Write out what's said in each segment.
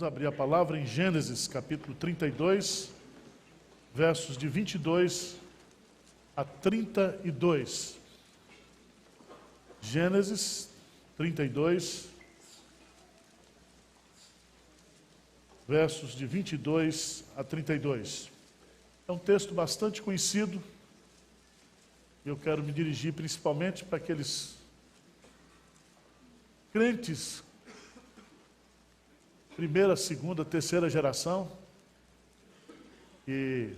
abrir a palavra em Gênesis, capítulo 32, versos de 22 a 32. Gênesis 32, versos de 22 a 32. É um texto bastante conhecido. Eu quero me dirigir principalmente para aqueles crentes, primeira, segunda, terceira geração, que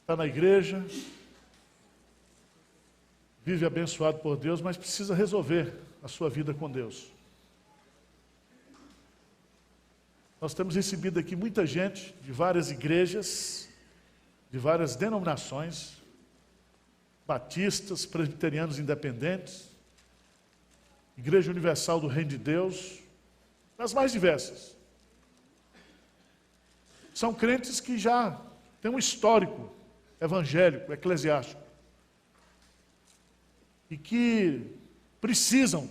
está na igreja, vive abençoado por Deus, mas precisa resolver a sua vida com Deus. Nós temos recebido aqui muita gente de várias igrejas, de várias denominações, batistas, presbiterianos independentes, Igreja Universal do Reino de Deus, as mais diversas. São crentes que já têm um histórico evangélico, eclesiástico, e que precisam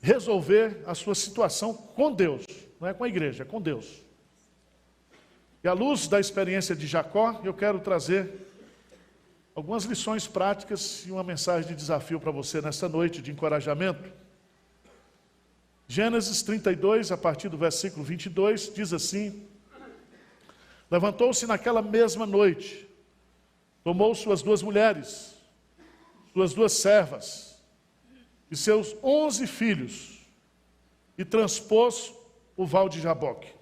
resolver a sua situação com Deus, não é com a igreja, é com Deus. E à luz da experiência de Jacó, eu quero trazer algumas lições práticas e uma mensagem de desafio para você nesta noite, de encorajamento. Gênesis 32, a partir do versículo 22, diz assim: levantou-se naquela mesma noite, tomou suas 2 mulheres, suas 2 servas e seus 11 filhos, e transpôs o val de Jaboque.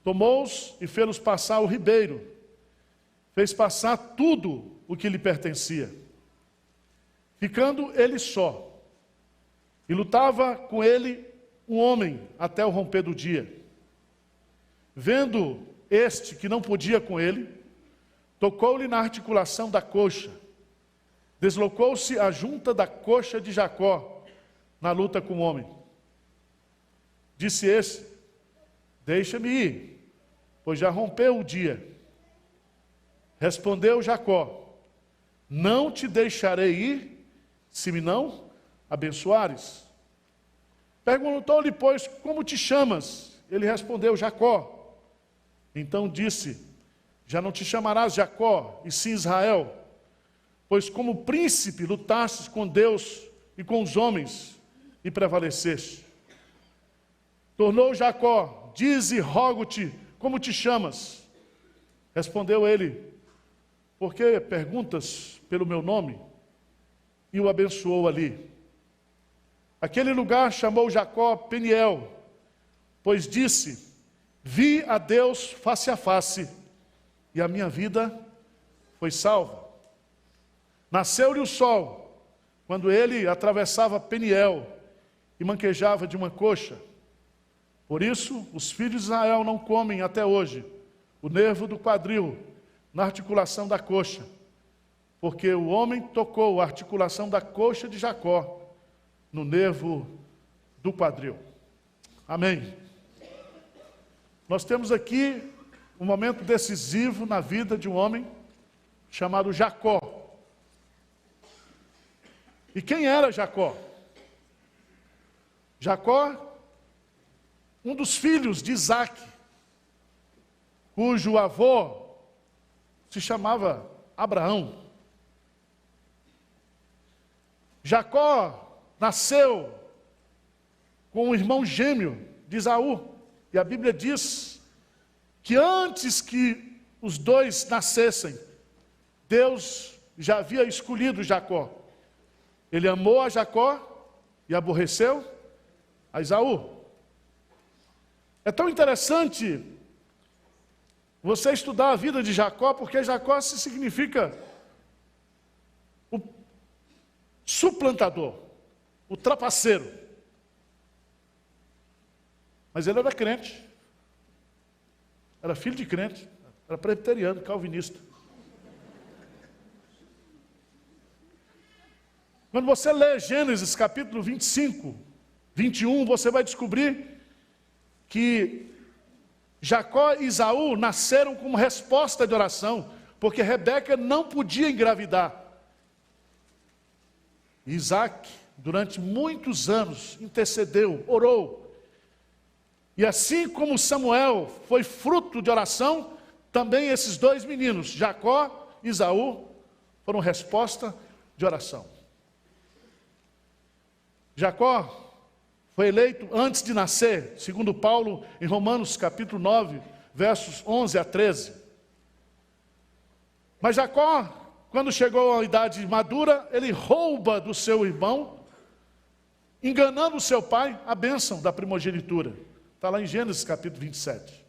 Tomou-os e fê-los passar o ribeiro, fez passar tudo o que lhe pertencia, ficando ele só, e lutava com ele um homem até o romper do dia. Vendo este que não podia com ele, tocou-lhe na articulação da coxa, deslocou-se a junta da coxa de Jacó na luta com o homem. Disse esse: deixa-me ir, pois já rompeu o dia. Respondeu Jacó: não te deixarei ir, se me não abençoares. Perguntou-lhe, pois, como te chamas? Ele respondeu: Jacó. Então disse: já não te chamarás Jacó, e sim Israel, pois como príncipe lutastes com Deus e com os homens, e prevaleceste. Tornou Jacó: dize, rogo-te, como te chamas? Respondeu ele: por que perguntas pelo meu nome? E o abençoou ali. Aquele lugar chamou Jacó Peniel, pois disse: vi a Deus face a face, e a minha vida foi salva. Nasceu-lhe o sol, quando ele atravessava Peniel, e manquejava de uma coxa. Por isso, os filhos de Israel não comem até hoje o nervo do quadril na articulação da coxa, porque o homem tocou a articulação da coxa de Jacó no nervo do quadril. Amém. Nós temos aqui um momento decisivo na vida de um homem chamado Jacó. E quem era Jacó? Jacó, um dos filhos de Isaac, cujo avô se chamava Abraão. Jacó nasceu com um irmão gêmeo de Esaú, e a Bíblia diz que antes que os dois nascessem, Deus já havia escolhido Jacó. Ele amou a Jacó e aborreceu a Esaú. É tão interessante você estudar a vida de Jacó, porque Jacó significa o suplantador, o trapaceiro. Mas ele era crente, era filho de crente, era presbiteriano, calvinista. Quando você lê Gênesis capítulo 25, 21, você vai descobrir que Jacó e Esaú nasceram como resposta de oração, porque Rebeca não podia engravidar. Isaac, durante muitos anos, intercedeu, orou, E assim como Samuel foi fruto de oração, também esses dois meninos, Jacó e Esaú, foram resposta de oração. Jacó foi eleito antes de nascer, segundo Paulo, em Romanos capítulo 9, versos 11 a 13. Mas Jacó, quando chegou à idade madura, ele rouba do seu irmão, enganando o seu pai, a bênção da primogenitura. Está lá em Gênesis capítulo 27.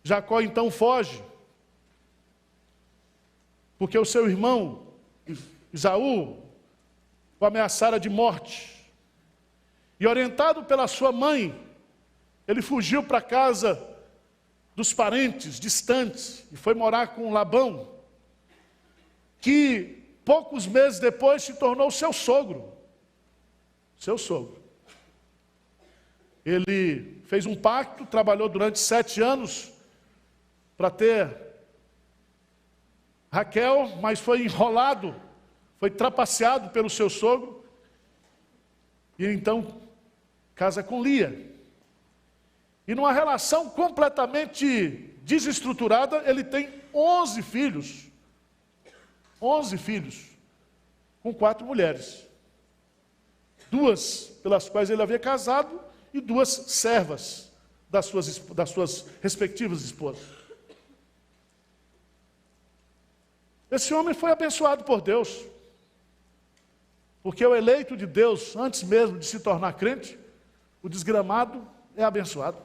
Jacó então foge, porque o seu irmão, Esaú, o ameaçara de morte. E orientado pela sua mãe, ele fugiu para a casa dos parentes distantes e foi morar com Labão, que poucos meses depois se tornou seu sogro. Seu sogro. Ele fez um pacto, trabalhou durante 7 anos para ter Raquel, mas foi enrolado, foi trapaceado pelo seu sogro, e então casa com Lia. E numa relação completamente desestruturada, ele tem 11 filhos. 11 filhos, com 4 mulheres. 2 pelas quais ele havia casado e 2 servas das suas respectivas esposas. Esse homem foi abençoado por Deus, porque o eleito de Deus, antes mesmo de se tornar crente, o desgramado é abençoado.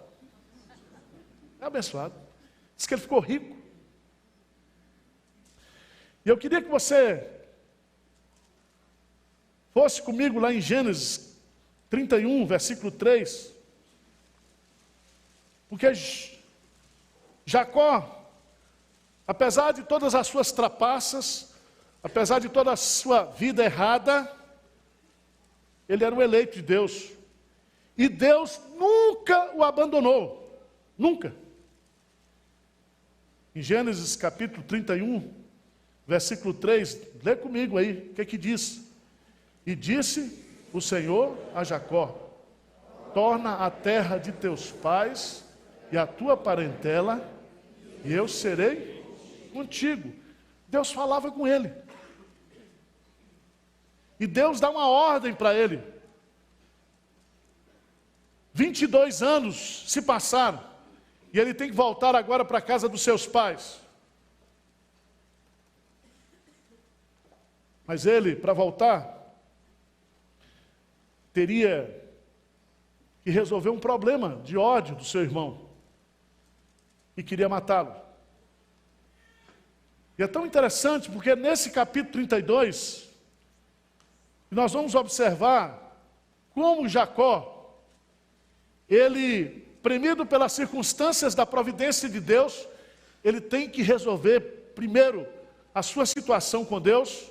É abençoado. Diz que ele ficou rico. E eu queria que você fosse comigo lá em Gênesis 31, versículo 3. Porque Jacó, apesar de todas as suas trapaças, apesar de toda a sua vida errada, ele era um eleito de Deus. E Deus nunca o abandonou. Nunca. Em Gênesis capítulo 31, versículo 3, lê comigo aí, o que é que diz? E disse o Senhor a Jacó: torna a terra de teus pais e a tua parentela, e eu serei contigo. Deus falava com ele. E Deus dá uma ordem para ele. 22 anos se passaram, e ele tem que voltar agora para a casa dos seus pais. Mas ele, para voltar, teria que resolver um problema de ódio do seu irmão, e queria matá-lo. E é tão interessante, porque nesse capítulo 32, nós vamos observar como Jacó, ele, premido pelas circunstâncias da providência de Deus, ele tem que resolver primeiro a sua situação com Deus,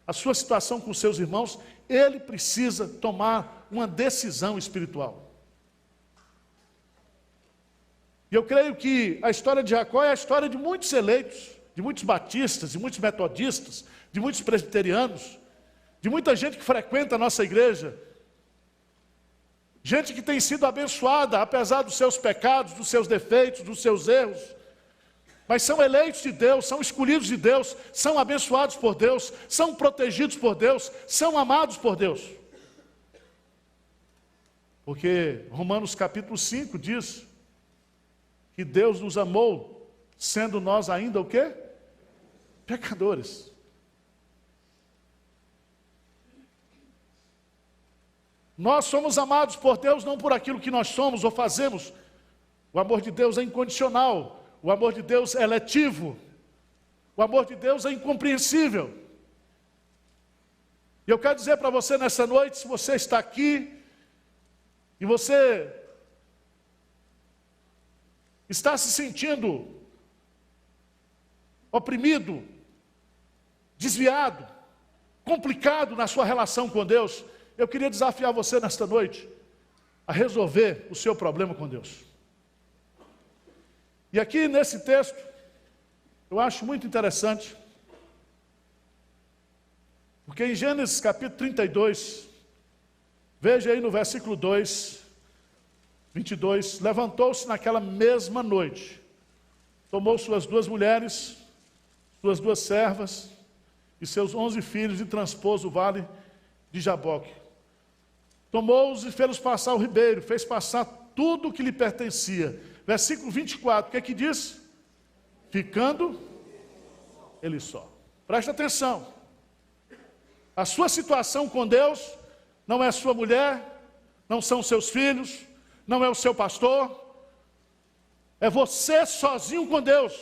a sua situação com seus irmãos. Ele precisa tomar uma decisão espiritual. E eu creio que a história de Jacó é a história de muitos eleitos, de muitos batistas, de muitos metodistas, de muitos presbiterianos, de muita gente que frequenta a nossa igreja, gente que tem sido abençoada, apesar dos seus pecados, dos seus defeitos, dos seus erros, mas são eleitos de Deus, são escolhidos de Deus, são abençoados por Deus, são protegidos por Deus, são amados por Deus. Porque Romanos capítulo 5 diz que Deus nos amou, sendo nós ainda o quê? Pecadores. Nós somos amados por Deus não por aquilo que nós somos ou fazemos. O amor de Deus é incondicional. O amor de Deus é eletivo. O amor de Deus é incompreensível. E eu quero dizer para você nessa noite, se você está aqui e você está se sentindo oprimido, desviado, complicado na sua relação com Deus, eu queria desafiar você nesta noite a resolver o seu problema com Deus. E aqui nesse texto, eu acho muito interessante, porque em Gênesis capítulo 32, veja aí no versículo 2, 22, levantou-se naquela mesma noite, tomou suas 2 mulheres, suas 2 servas e seus 11 filhos e transpôs o vale de Jaboque. Tomou-os e fez-los passar o ribeiro, fez passar tudo o que lhe pertencia. Versículo 24, o que é que diz? Ficando ele só. Presta atenção. A sua situação com Deus não é a sua mulher, não são seus filhos, não é o seu pastor. É você sozinho com Deus.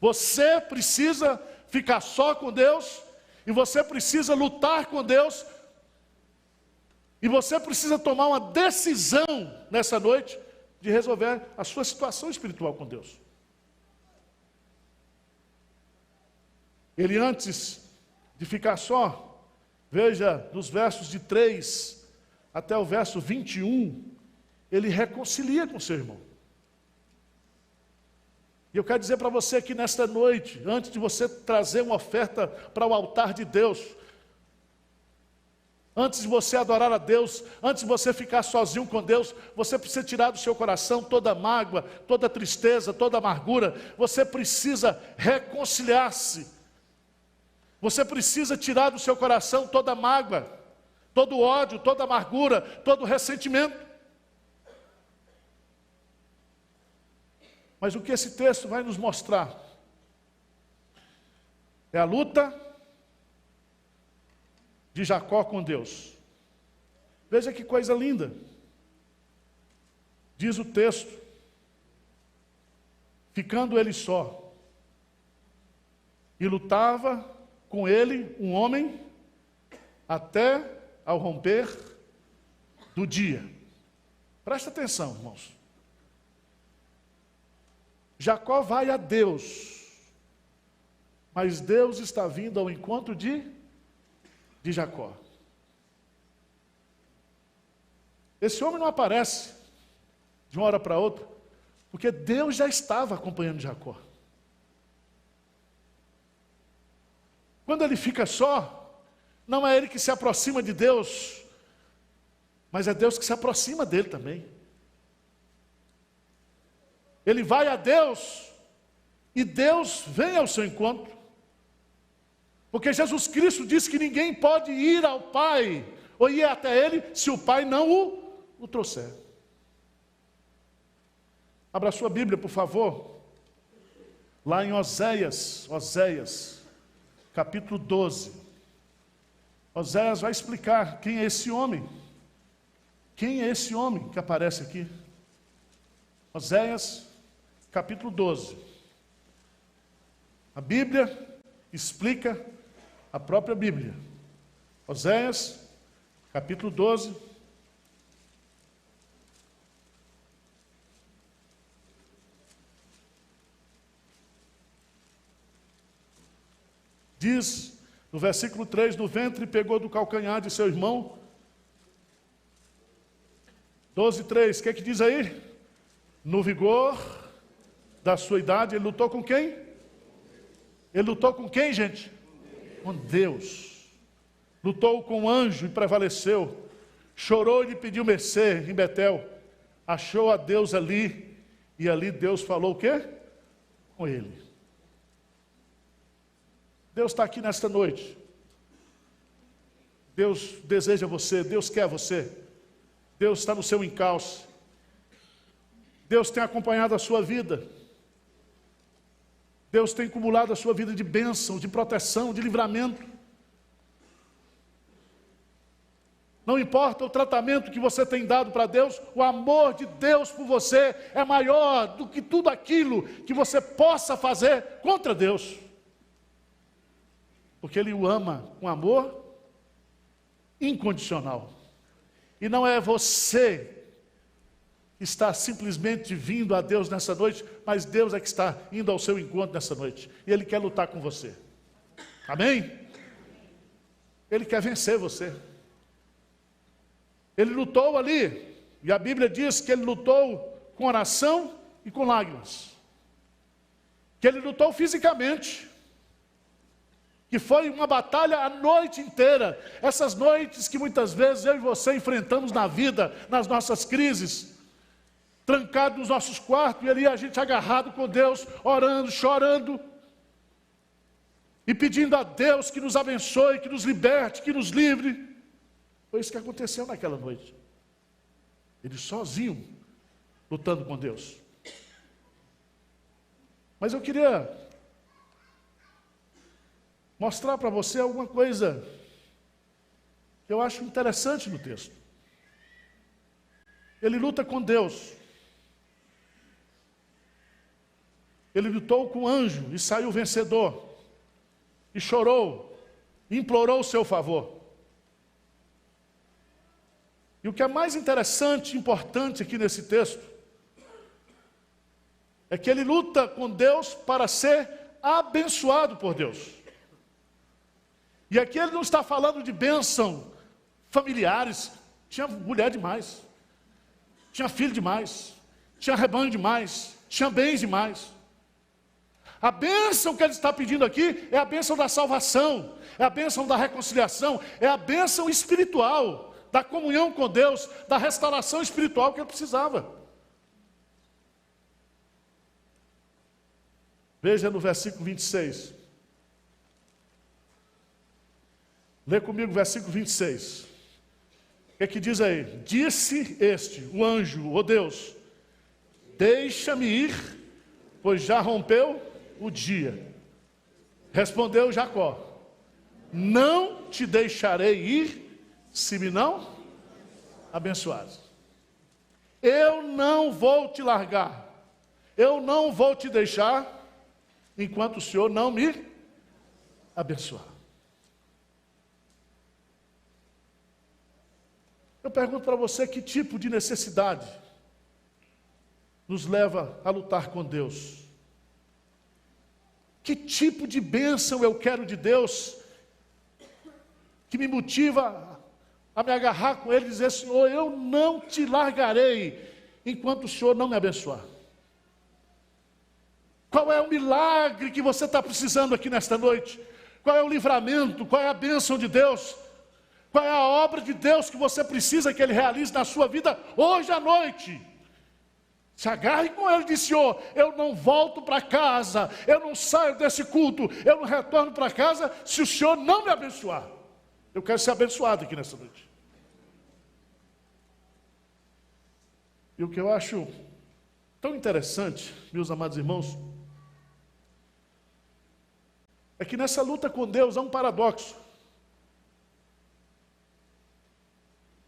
Você precisa ficar só com Deus, e você precisa lutar com Deus, e você precisa tomar uma decisão nessa noite de resolver a sua situação espiritual com Deus. Ele, antes de ficar só, veja, nos versos de 3 até o verso 21, ele reconcilia com seu irmão. E eu quero dizer para você que nesta noite, antes de você trazer uma oferta para o altar de Deus, antes de você adorar a Deus, antes de você ficar sozinho com Deus, você precisa tirar do seu coração toda mágoa, toda tristeza, toda amargura. Você precisa reconciliar-se. Você precisa tirar do seu coração toda mágoa, todo ódio, toda amargura, todo ressentimento. Mas o que esse texto vai nos mostrar é a luta de Jacó com Deus. Veja que coisa linda. Diz o texto: ficando ele só, e lutava com ele um homem até ao romper do dia. Presta atenção, irmãos. Jacó vai a Deus, mas Deus está vindo ao encontro de Jacó. Esse homem não aparece de uma hora para outra, porque Deus já estava acompanhando Jacó. Quando ele fica só, não é ele que se aproxima de Deus, mas é Deus que se aproxima dele também. Ele vai a Deus e Deus vem ao seu encontro. Porque Jesus Cristo disse que ninguém pode ir ao Pai ou ir até Ele se o Pai não o trouxer. Abra sua Bíblia, por favor, lá em Oséias, capítulo 12. Oséias vai explicar quem é esse homem. Quem é esse homem que aparece aqui? Oséias, capítulo 12. A Bíblia explica a própria Bíblia. Oséias, capítulo 12. Diz no versículo 3: do ventre pegou do calcanhar de seu irmão. 12:3, o que é que diz aí? No vigor da sua idade, ele lutou com quem? Ele lutou com quem, gente? Com Deus. Lutou com o anjo e prevaleceu. Chorou e lhe pediu mercê em Betel. Achou a Deus ali, e ali Deus falou o quê? Com ele. Deus está aqui nesta noite. Deus deseja você, Deus quer você. Deus está no seu encalço. Deus tem acompanhado a sua vida. Deus tem acumulado a sua vida de bênção, de proteção, de livramento. Não importa o tratamento que você tem dado para Deus, o amor de Deus por você é maior do que tudo aquilo que você possa fazer contra Deus. Porque Ele o ama com amor incondicional. E não é você que está simplesmente vindo a Deus nessa noite, mas Deus é que está indo ao seu encontro nessa noite. E Ele quer lutar com você. Amém? Ele quer vencer você. Ele lutou ali, e a Bíblia diz que ele lutou com oração e com lágrimas. Que ele lutou fisicamente. Que foi uma batalha a noite inteira. Essas noites que muitas vezes eu e você enfrentamos na vida, nas nossas crises. trancado nos nossos quartos, e ali a gente agarrado com Deus, orando, chorando, e pedindo a Deus que nos abençoe, que nos liberte, que nos livre. Foi isso que aconteceu naquela noite. Ele sozinho, lutando com Deus. Mas eu queria mostrar para você alguma coisa que eu acho interessante no texto. Ele luta com Deus. Ele lutou com o anjo e saiu vencedor. E chorou, e implorou o seu favor. E o que é mais interessante e importante aqui nesse texto é que ele luta com Deus para ser abençoado por Deus. E aqui ele não está falando de bênção familiares. Tinha mulher demais, tinha filho demais, tinha rebanho demais, tinha bens demais. A bênção que ele está pedindo aqui é a bênção da salvação, é a bênção da reconciliação, é a bênção espiritual, da comunhão com Deus, da restauração espiritual que ele precisava. Veja no versículo 26. Lê comigo o versículo 26. O que é que diz aí? Disse este, o anjo, ó Deus, deixa-me ir, pois já rompeu o dia. Respondeu Jacó, não te deixarei ir, se me não abençoares. Eu não vou te largar, eu não vou te deixar, enquanto o Senhor não me abençoar. Eu pergunto para você, que tipo de necessidade nos leva a lutar com Deus? Que tipo de bênção eu quero de Deus, que me motiva a me agarrar com Ele e dizer, Senhor, eu não te largarei, enquanto o Senhor não me abençoar? Qual é o milagre que você está precisando aqui nesta noite? Qual é o livramento? Qual é a bênção de Deus? Qual é a obra de Deus que você precisa que Ele realize na sua vida hoje à noite? Se agarre com Ele e diz, Senhor, eu não volto para casa, eu não saio desse culto, eu não retorno para casa se o Senhor não me abençoar. Eu quero ser abençoado aqui nessa noite. E o que eu acho tão interessante, meus amados irmãos, é que nessa luta com Deus há um paradoxo.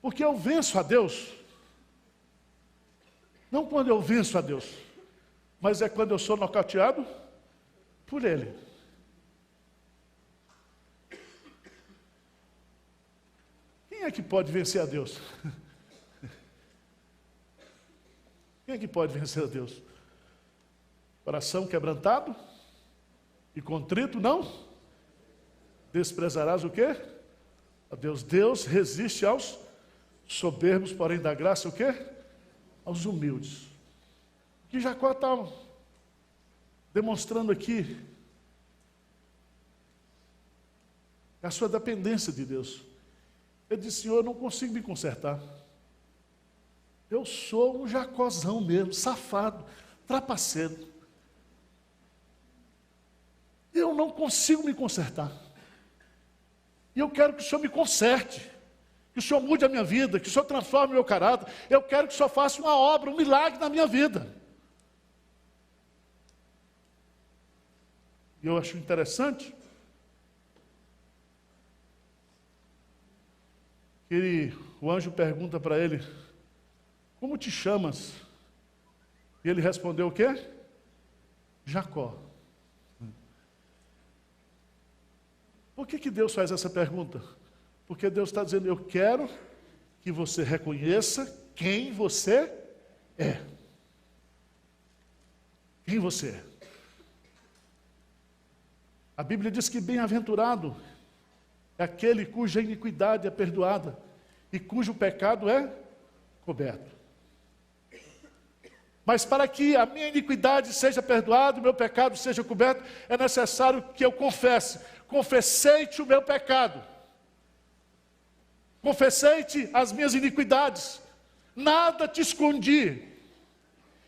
Porque eu venço a Deus, não quando eu venço a Deus, mas é quando eu sou nocauteado por Ele. Quem é que pode vencer a Deus? Quem é que pode vencer a Deus? Coração quebrantado e contrito, não? Desprezarás o quê? A Deus. Deus resiste aos soberbos, porém dá graça o quê? Aos humildes. O que Jacó está demonstrando aqui é a sua dependência de Deus. Ele disse, Senhor, eu não consigo me consertar. Eu sou um Jacózão mesmo, safado, trapaceiro. Eu não consigo me consertar. E eu quero que o Senhor me conserte, que o Senhor mude a minha vida, que o Senhor transforme o meu caráter. Eu quero que o Senhor faça uma obra, um milagre na minha vida. E eu acho interessante que o anjo pergunta para ele, como te chamas? E ele respondeu o quê? Jacó. Por que Deus faz essa pergunta? Porque Deus está dizendo, eu quero que você reconheça quem você é. Quem você é. A Bíblia diz que bem-aventurado é aquele cuja iniquidade é perdoada e cujo pecado é coberto. Mas para que a minha iniquidade seja perdoada e o meu pecado seja coberto, é necessário que eu confesse. Confessei-te o meu pecado. Confessei-te as minhas iniquidades. Nada te escondi.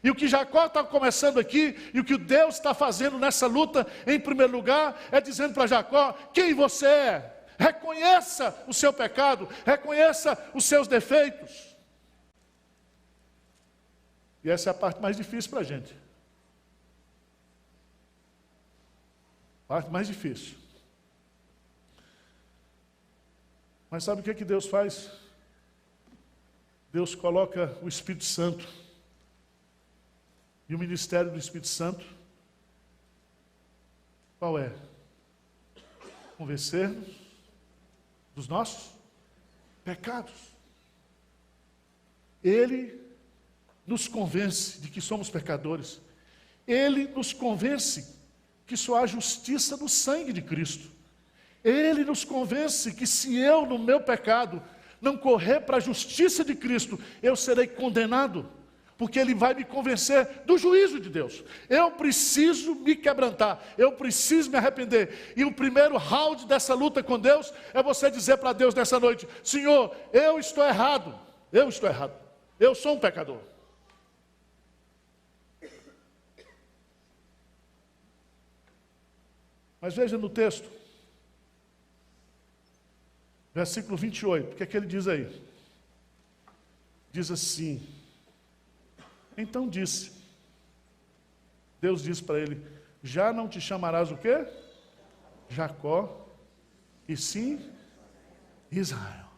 E o que Jacó está começando aqui, e o que Deus está fazendo nessa luta, em primeiro lugar, é dizendo para Jacó: quem você é? Reconheça o seu pecado, reconheça os seus defeitos. E essa é a parte mais difícil para a gente. A parte mais difícil. Mas sabe o que Deus faz? Deus coloca o Espírito Santo. E o ministério do Espírito Santo, qual é? Convencer-nos dos nossos pecados. Ele nos convence de que somos pecadores. Ele nos convence que só há justiça no sangue de Cristo. Ele nos convence que se eu, no meu pecado, não correr para a justiça de Cristo, eu serei condenado, porque Ele vai me convencer do juízo de Deus. Eu preciso me quebrantar, eu preciso me arrepender. E o primeiro round dessa luta com Deus é você dizer para Deus nessa noite: Senhor, eu estou errado, eu sou um pecador. Mas veja no texto, versículo 28, o que é que ele diz aí? Diz assim: então disse, Deus disse para ele: já não te chamarás o quê? Jacó, e sim Israel.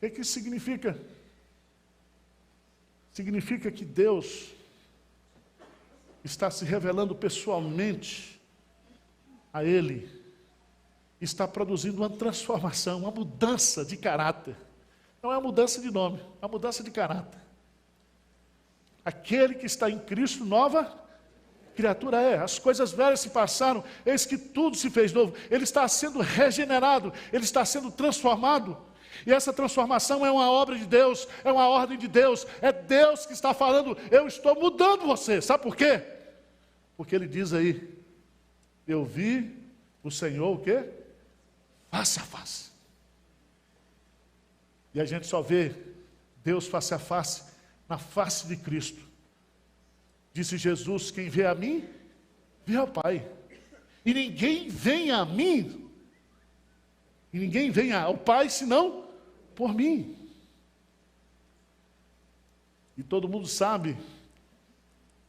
O que isso significa? Significa que Deus está se revelando pessoalmente a ele, está produzindo uma transformação, uma mudança de caráter. Não é uma mudança de nome, é uma mudança de caráter. Aquele que está em Cristo, nova criatura é. As coisas velhas se passaram, eis que tudo se fez novo. Ele está sendo regenerado, ele está sendo transformado. E essa transformação é uma obra de Deus, é uma ordem de Deus. É Deus que está falando: eu estou mudando você. Sabe por quê? Porque ele diz aí: eu vi o Senhor o quê? Face a face. E a gente só vê Deus face a face na face de Cristo. Disse Jesus: quem vê a mim, vê ao Pai. E ninguém vem a mim, e ninguém vem ao Pai senão por mim. E todo mundo sabe,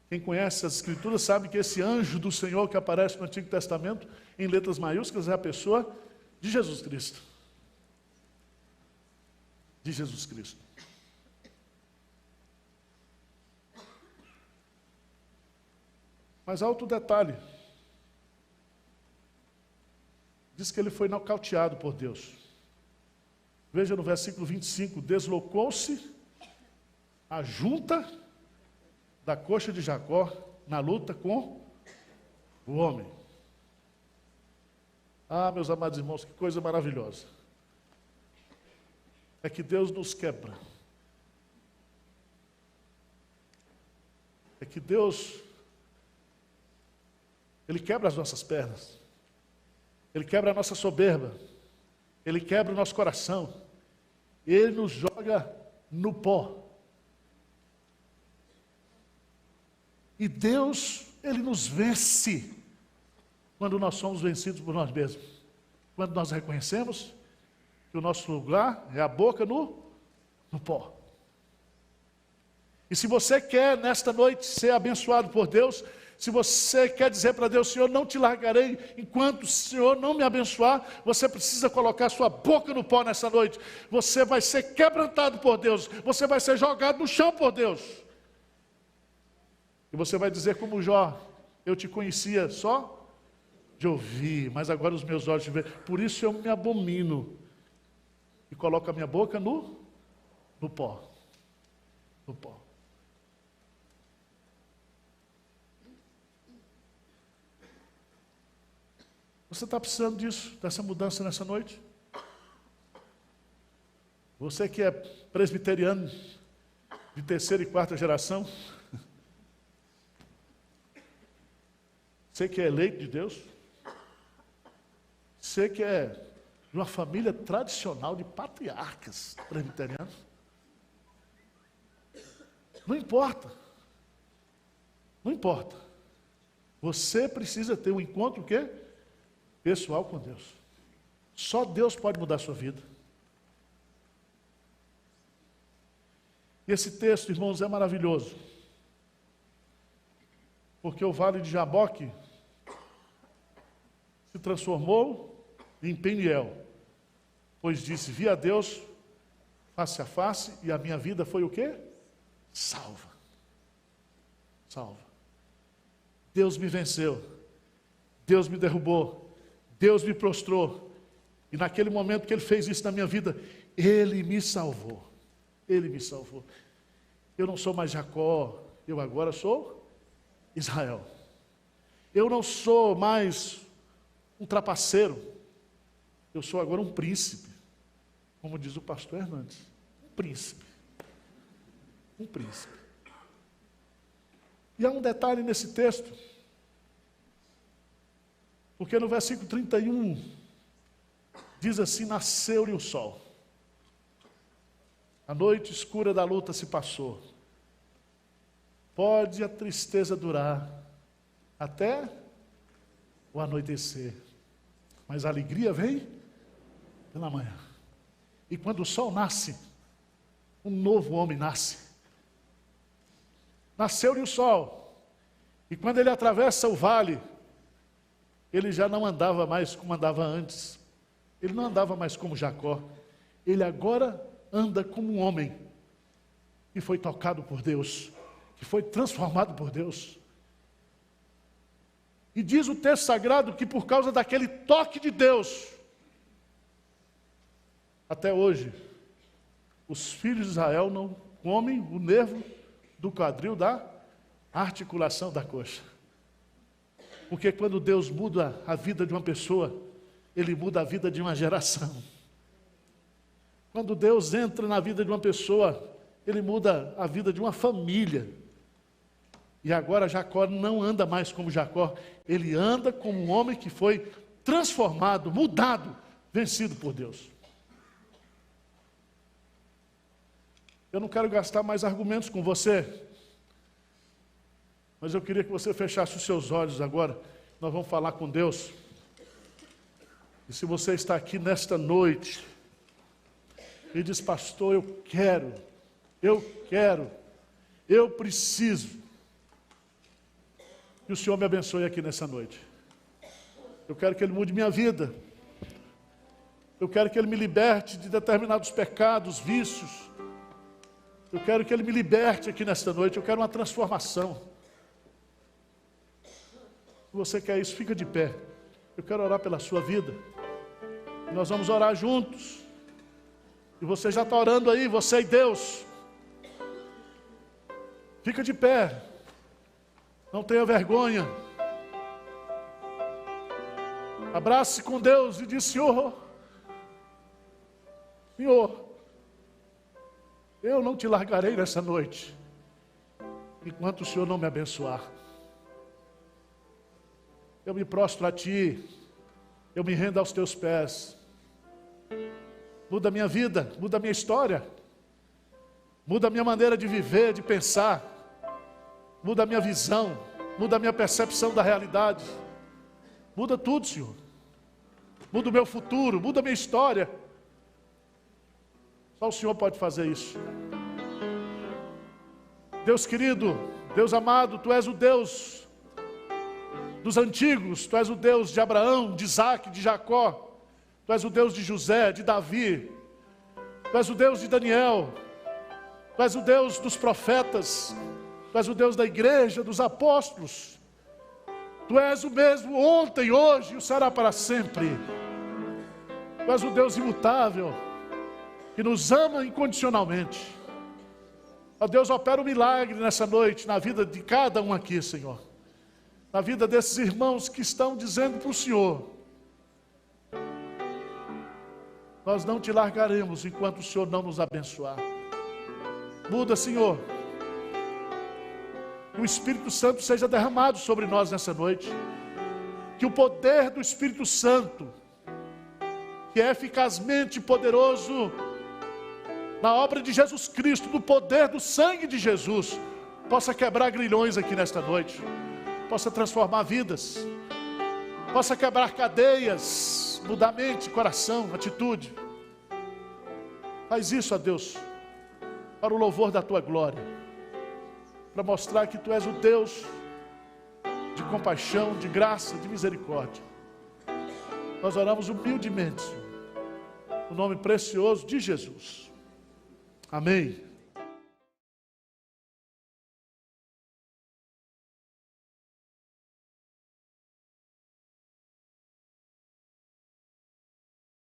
quem conhece as Escrituras sabe que esse anjo do Senhor que aparece no Antigo Testamento, em letras maiúsculas, é a pessoa de Jesus Cristo. De Jesus Cristo. Mas há outro detalhe. Diz que ele foi nocauteado por Deus. Veja no versículo 25: deslocou-se a junta da coxa de Jacó na luta com o homem. Ah, meus amados irmãos, que coisa maravilhosa. É que Deus nos quebra. É que Deus, Ele quebra as nossas pernas. Ele quebra a nossa soberba. Ele quebra o nosso coração. Ele nos joga no pó. E Deus, Ele nos vence quando nós somos vencidos por nós mesmos. Quando nós reconhecemos que o nosso lugar é a boca no pó. E se você quer nesta noite ser abençoado por Deus, se você quer dizer para Deus: Senhor, não te largarei enquanto o Senhor não me abençoar, você precisa colocar sua boca no pó nessa noite. Você vai ser quebrantado por Deus, você vai ser jogado no chão por Deus. E você vai dizer como Jó: eu te conhecia só de ouvir, mas agora os meus olhos te veem. Por isso eu me abomino e coloco a minha boca no pó. No pó. Você está precisando disso, dessa mudança nessa noite? Você que é presbiteriano de terceira e quarta geração, você que é eleito de Deus, você que é de uma família tradicional de patriarcas presbiterianos, Não importa. Não importa. Você precisa ter um encontro o quê? Pessoal com Deus. Só Deus pode mudar a sua vida. E esse texto, irmãos, é maravilhoso. Porque o vale de Jaboque se transformou em Peniel. Pois disse, vi a Deus face a face e a minha vida foi o quê? Salva. Salva. Deus me venceu. Deus me derrubou. Deus me prostrou. E naquele momento que Ele fez isso na minha vida, Ele me salvou. Ele me salvou. Eu não sou mais Jacó, eu agora sou Israel. Eu não sou mais um trapaceiro. Eu sou agora um príncipe. Como diz o pastor Hernandes. Um príncipe. Um príncipe. E há um detalhe nesse texto. Porque no versículo 31, diz assim, nasceu-lhe o sol. A noite escura da luta se passou. Pode a tristeza durar até o anoitecer. Mas a alegria vem pela manhã. E quando o sol nasce, um novo homem nasce. Nasceu-lhe o sol. E quando ele atravessa o vale, ele já não andava mais como andava antes. Ele não andava mais como Jacó. Ele agora anda como um homem que foi tocado por Deus, que foi transformado por Deus. E diz o texto sagrado que por causa daquele toque de Deus, até hoje, os filhos de Israel não comem o nervo do quadril da articulação da coxa. Porque quando Deus muda a vida de uma pessoa, Ele muda a vida de uma geração. Quando Deus entra na vida de uma pessoa, Ele muda a vida de uma família. E agora Jacó não anda mais como Jacó, ele anda como um homem que foi transformado, mudado, vencido por Deus. Eu não quero gastar mais argumentos com você, mas eu queria que você fechasse os seus olhos agora. Nós vamos falar com Deus. E se você está aqui nesta noite e diz, pastor, eu preciso que o Senhor me abençoe aqui nessa noite. Eu quero que Ele mude minha vida. Eu quero que Ele me liberte de determinados pecados, vícios. Eu quero que Ele me liberte aqui nesta noite. Eu quero uma transformação. Se você quer isso, fica de pé. Eu quero orar pela sua vida. E nós vamos orar juntos. E você já está orando aí, você e Deus. Fica de pé. Não tenha vergonha. Abrace com Deus e diz, Senhor, eu não te largarei nessa noite, enquanto o Senhor não me abençoar. Eu me prostro a Ti, eu me rendo aos Teus pés. Muda a minha vida, muda a minha história, muda a minha maneira de viver, de pensar, muda a minha visão, muda a minha percepção da realidade. Muda tudo, Senhor. Muda o meu futuro, muda a minha história. Só o Senhor pode fazer isso. Deus querido, Deus amado, Tu és o Deus dos antigos, Tu és o Deus de Abraão, de Isaac, de Jacó. Tu és o Deus de José, de Davi. Tu és o Deus de Daniel. Tu és o Deus dos profetas. Tu és o Deus da igreja, dos apóstolos. Tu és o mesmo ontem, hoje e o será para sempre. Tu és o Deus imutável, que nos ama incondicionalmente. Ó Deus, opera um milagre nessa noite, na vida de cada um aqui, Senhor. Na vida desses irmãos que estão dizendo para o Senhor, nós não Te largaremos enquanto o Senhor não nos abençoar. Muda, Senhor. Que o Espírito Santo seja derramado sobre nós nessa noite. Que o poder do Espírito Santo, que é eficazmente poderoso na obra de Jesus Cristo, no poder do sangue de Jesus, possa quebrar grilhões aqui nesta noite, possa transformar vidas, possa quebrar cadeias, mudar mente, coração, atitude. Faz isso, ó Deus, para o louvor da tua glória, para mostrar que tu és o Deus de compaixão, de graça, de misericórdia. Nós oramos humildemente, no nome precioso de Jesus. Amém.